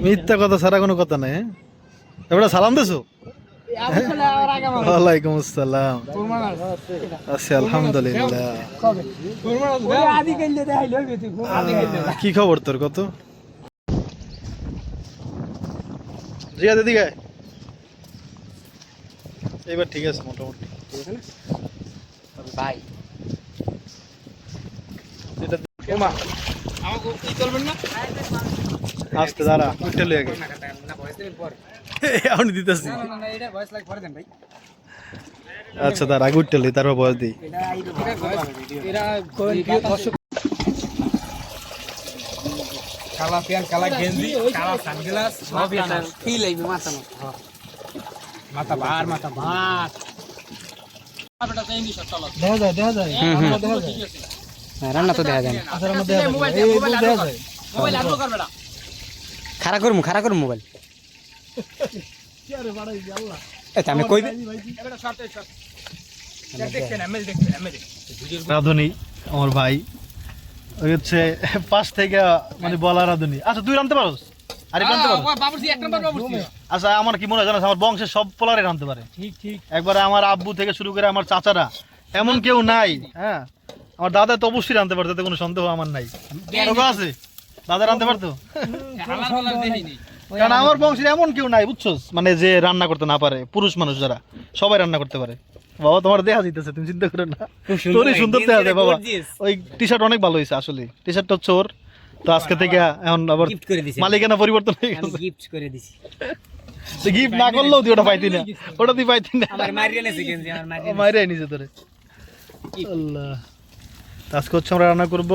মিথ্যা কথা ছাড়া কোনো কথা নাই। এবারে সালাম দিছো? ওয়ালাইকুম আসসালাম। আছি আলহামদুলিল্লাহ। কি খবর তোর? কত জিয়া দিদিকে এবার ঠিক আছে মোটামুটি। ভাই এটা ওমা আমাকে কি করবেন না? আস্তে দাঁড়া উঠে লয়ে গে না ভয়েস দেবেন পরে আমি দিতেছি। না না এটা ভয়েস লাইক পরে দেন ভাই। আচ্ছা দাঁড়া আগে উঠে লই তারপর ভয়েস দেই। এটা দর্শক কালা প্যান্ট কালা গেঞ্জি কালা সানগ্লাস সবই আনা ফিল আইবে মাথা মাথা ভার মাথা ভাত বেটা চাই নি সব দেখা যায় দেখা যায় রান্না তো দেখা যায় না। আচ্ছা রান্না দেখা যায় মোবাইল দেখা যায় মোবাইল আনলো কর বেটা খাড়া করব মোবাইল কি আরে বাড়াই দি আল্লাহ এটা আমি কই বেটা শর্ট দেখছেন এমএল দেখছেন এমএল রাধুনি আমার ভাই ওই হচ্ছে পাশ থেকে মানে বলা রাধুনি। আচ্ছা তুই রানতে পারোস? আরে রানতে পারো বাবুজি এক নাম্বার বাবুজি। আচ্ছা আমার কি মনে হয় জানো আমার বংশের সব পোলারে রানতে পারে। ঠিক ঠিক একবারে আমার আব্বু থেকে শুরু করে আমার চাচারা এমন কেউ নাই। হ্যাঁ আমার দাদা তো অবশ্যই রানতে পারতো, তাতে কোনো সন্দেহ আমার নাই। তোকে আছে দাদা রানতে পারতো? কারণ আমার বংশের এমন কেউ নাই বুঝছোস, মানে যে রান্না করতে না পারে। পুরুষ মানুষ যারা সবাই রান্না করতে পারে। বাবা তোমার দেখা যাইতেছে, তুমি চিন্তা করো না, তোরই সুন্দর দেখা যায় বাবা। ওই টি শার্ট অনেক ভালো হয়েছে আসলে, টি শার্টটা হচ্ছে ওর। তো আজকে থেকে এখন আবার মালিকানা পরিবর্তন হয়ে গেছে। গিফট করে দিছি। গিফট না করলেও তুই ওটা পাইতি না, ওটা তুই পাইতি না। আমার মারিয়ে নিছে গেঞ্জি, আমার মারিয়ে নিছে তোরে। আল্লাহ আজকে হচ্ছে আমরা রান্না করব।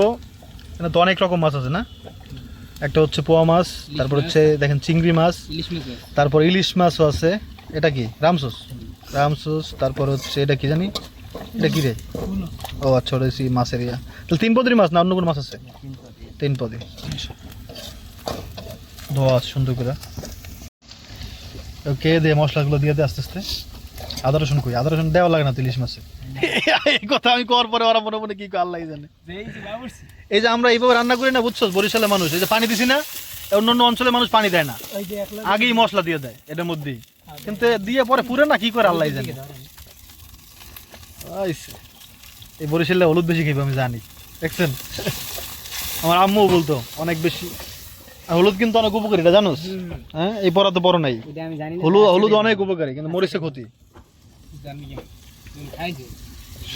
এখানে তো অনেক রকম মাছ আছে না? একটা হচ্ছে পোয়া মাছ, তারপর হচ্ছে দেখেন চিংড়ি মাছ, তারপর ইলিশ মাছও আছে। এটা কি রামসোস? রামসোস। তারপর হচ্ছে এটা কি জানি, এটা কি রে? ও আচ্ছা ওটা মাছের ইয়া। তাহলে 3 পদের মাছ না অন্য কোনো মাছ আছে? 3 পদে ধোয়া সুন্দর করে। ওকে দে মশলাগুলো দিয়ে দে আস্তে আস্তে। আদা রসুন কই? আদা রসুন দেওয়া লাগে না তো ইলিশ মাছে। এই কথা আমি কর পরে ওরা মনে মনে কি আল্লাহ জানে। এই যে আমরা এইভাবে রান্না করি না বুঝছো, বরিশালের মানুষ এই যে পানি দিছি না, অন্যান্য অঞ্চলের মানুষ পানি দেয় না, আগেই মশলা দিয়ে দেয় এটার মধ্যেই। কিন্তু দিয়ে পরে পুরে না কি করে আল্লাহ জানে। এই বরিশালে হলুদ বেশি খাইবে আমি জানি, দেখছেন? আমার আম্মুও বলতো অনেক বেশি হলুদ কিন্তু অনেক উপকারী, এটা জানোস? হ্যাঁ এই পড়া তো বড় নাই। হলুদ অনেক উপকারী কিন্তু মরিচে ক্ষতি।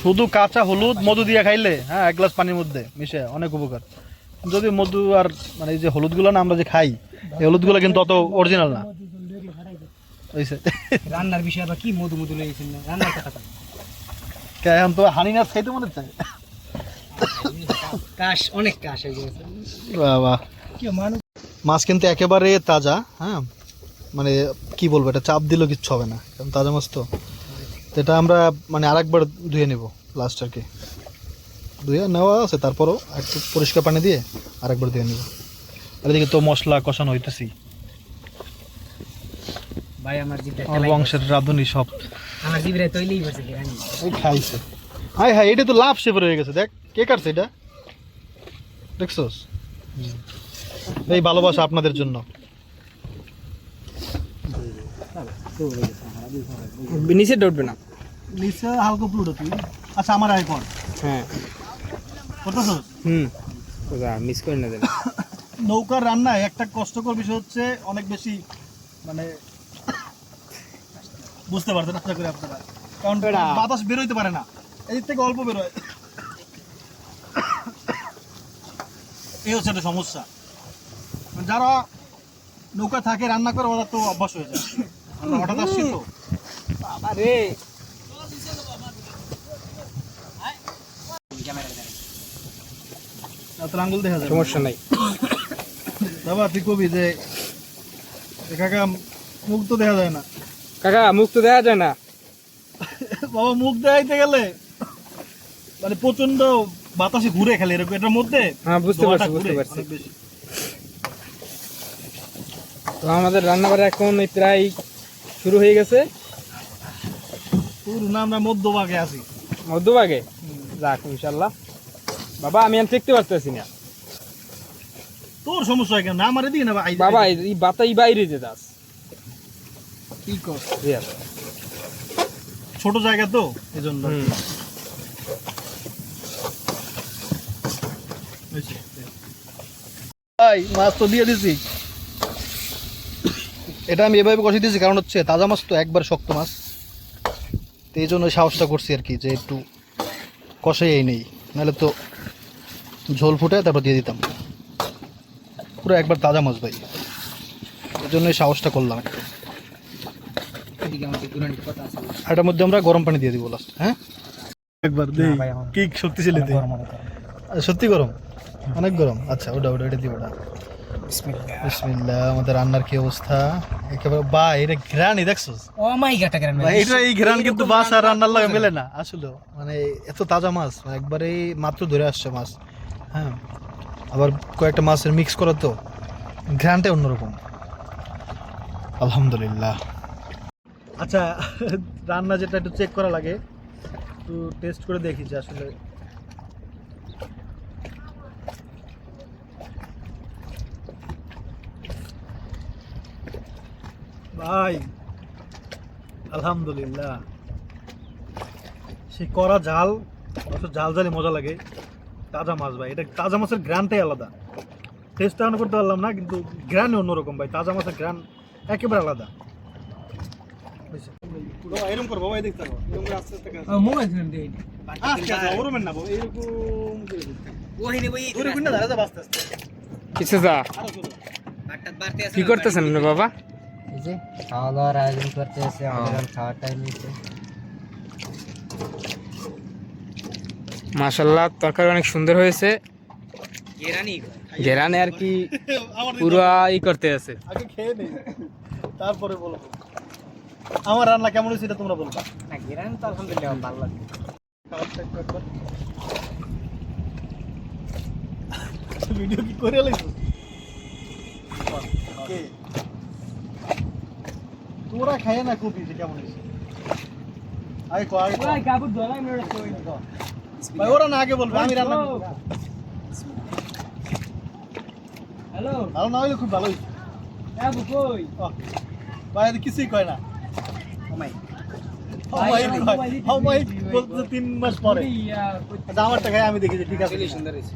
শুধু কাঁচা হলুদ মধু দিয়ে খাইলে, হ্যাঁ 1 গ্লাস পানির মধ্যে মিশে অনেক উপকার। যদি মধু আর মানে এই যে হলুদগুলো না আমরা যে খাই, এই হলুদগুলো কিন্তু অত অরিজিনাল না। রান্নার বিষয়ে আবার কি মধু মধু লেগেছেন না রান্নার কথা এখন তো হানি নাচ খাইতে মনে চায়। কাশ অনেক কাশ হয়ে গেছে বাবা। মাছ কিন্তু একেবারে তাজা। হ্যাঁ মানে কি বলবো, এটা চাপ দিলেও কিচ্ছু হবে না, কারণ তাজা মাছ তো। এটা আমরা মানে আরেকবার ধুয়ে নেব লাস্ট আর কি, ধুয়ে নেওয়া আছে, তারপরও একটু পরিষ্কার পানি দিয়ে আরেকবার ধুয়ে নেব। আর এদিকে তো মশলা কষানো হইতেছি। ভাই আমার বংশের রাঁধুনি সব আমার জিভে তৈলেই বসে ওই খাইছে। হাই হাই এটা তো লাভ শেপের হয়ে গেছে। দেখ কে কাটছে এটা, দেখছোস? এই ভালোবাসা আপনাদের জন্য। নিচে উঠবে না, নিচে হালকা উপরে উঠবে। আচ্ছা আমার আয় কর। হ্যাঁ করতেছস? মিস করে না দেন। নৌকার রান্নায় একটা কষ্টকর বিষয় হচ্ছে অনেক বেশি, মানে বুঝতে পারছেন আশা করি আপনারা, কারণ বাতাস বেরোইতে পারে না, এই থেকে অল্প বেরোয়। এই হচ্ছে একটা সমস্যা। যারা নৌকা থাকে রান্না করে ওরা তো অভ্যাস হয়ে যায়। আমরা হঠাৎ আসছি তো বাবা রে। আঙ্গুল দেখা যায়, সমস্যা নাই বাবা। তুই কবি যে কাকা মুখ তো দেখা যায় না, কাকা মুখ তো দেখা যায় না বাবা। মুখ দেখাইতে গেলে মানে প্রচন্ড বাতাসে ঘুরে খেলে এরকম এটার মধ্যে। হ্যাঁ বুঝতে পারছি। তো আমাদের রান্নাবাড়া এখন প্রায় শুরু হয়ে গেছে। পুরো না আমরা মধ্যভাগে আছি। মধ্যভাগে যাক ইনশাল্লাহ। বাবা আমি দেখতে পারতেছি না। তোর সমস্যা কেন না আমারে দিই না ভাই বাবা এই বাতাই বাইরে যে দাস কি কর ছোট জায়গা তো এজন্য ভাই মাছ তো দিয়ে দিছি এটা আমি এভাবে কষে দিয়েছি কারণ হচ্ছে তাজা মাছ তো একবার শক্ত মাছ তো এই জন্য সাহসটা করছি আর কি যে একটু কষাই নেই নাহলে তো ঝোল ফুটে তারপর দিয়ে দিতাম পুরো একবার তাজা মাছ ভাই এই জন্যই সাহসটা করলাম এটার মধ্যে আমরা গরম পানি দিয়ে দিব লাস্ট হ্যাঁ একবার দেই কি শক্তিশালী দেই সত্যি গরম অনেক গরম আচ্ছা ওটা দিব ওটা বিসমিল্লাহ আমাদের রান্নার কি অবস্থা একেবারে বা এটা ঘ্রাণই দেখছস ও মাই গড গ্রান এটা এই ঘ্রাণ কিন্তু বাস আর রান্নার লাগে মেলে না আসলে মানে এত তাজা মাছ একবারে মাত্র ধরে আসছে মাছ হ্যাঁ আবার কয়েকটা মাছের মিক্স করা তো ঘ্রাণটা অন্যরকম আলহামদুলিল্লাহ আচ্ছা রান্না যেটা একটু চেক করা লাগে একটু টেস্ট করে দেখি যে আসলে ভাই আলহামদুলিল্লাহ সেই করা ঝাল ঝাল ঝালে মজা লাগে তাজা মাছ ভাই এটা তাজা মাছের গ্রানটাই আলাদা টেস্টটা অন করতে পারলাম না কিন্তু গ্রান অন্যরকম ভাই তাজা মাছের গ্রান একেবারে আলাদা এরকম করবো ভাই দেখতে পারবো এরকম করে আস্তে আস্তে মোবাইল ফোন দেই আস্তে আস্তে ওরমেন না এরকম ওহিনে ভাই ওরে গুন্না দাঁড়া আস্তে আস্তে কিছু যা কি করতেছেন না বাবা এই যে খাওয়া দাওয়ার আয়োজন করতে এসে আমাদের খাওয়ার টাইম হয়েছে মাশাআল্লাহ তরকারি অনেক সুন্দর হয়েছে ঘেরানে আর কি পুরো ই করতে আছে আগে খেয়ে নেই তারপরে বলবো আমার রান্না কেমন হয়েছে এটা তোমরা বলবা না গিরান তো আলহামদুলিল্লাহ ভালো লাগে ভিডিও কি করে লাগছো তোরা খায় না কপি যে কেমন হয়েছে আগে কো আগে ভাই কাবুত ধরাই মেরে কই না ভাই ওরা না আগে বলবে আমি রান্না করব হ্যালো ভালো না হইলে খুব ভালো হয়েছে আবু কই ভাই এটা কিছুই কয় না মাই বলতে 3 মাস পরে আচ্ছা আমারটা খাই আমি দেখি যে ঠিক আছে সুন্দর হয়েছে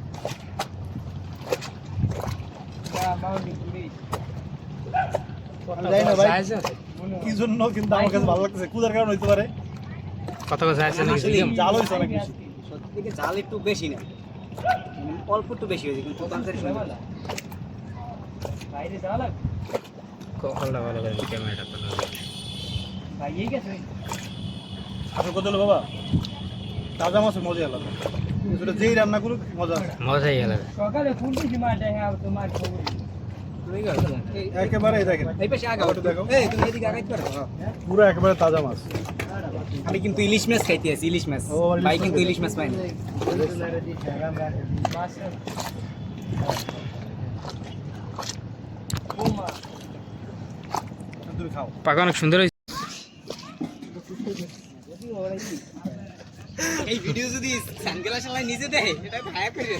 যাই না ভাই কি জন্য কিন্তু আমার কাছে ভালো লাগতেছে কুদার কারণ হইতে পারে কত কথা আছে নাকি জাল হইছে অনেক বেশি সত্যি থেকে জাল একটু বেশি না অল্প একটু বেশি হয়েছে কিন্তু তরকারি বাইরে যাওয়া লাগবে কখনটা ভালো করে ক্যামেরাটা তো ভাই এই গেছে আপনি কত হলো বাবা তাজা মাছের মজা আলাদা এটা যেই রান্না করুক মজা আছে মজাই আলাদা সকালে ফোন দিছি মা দেখা তোমার খবর একেবারে দেখেন এই পাশে আগা ওটা দেখো এই তুমি এদিকে আগাইতে পারো পুরো একেবারে তাজা মাছ আমি কিন্তু ইলিশ মাছ খাইতে আছি ইলিশ মাছ ও, ইলিশ ভাই মাছ কিন্তু ইলিশ মাছ পাইনি তুমি খাও পাকা অনেক সুন্দর হয়েছে এই ভিডিও যদি সানগ্লাস লাই নিজে দেয় এটা ভায়া করে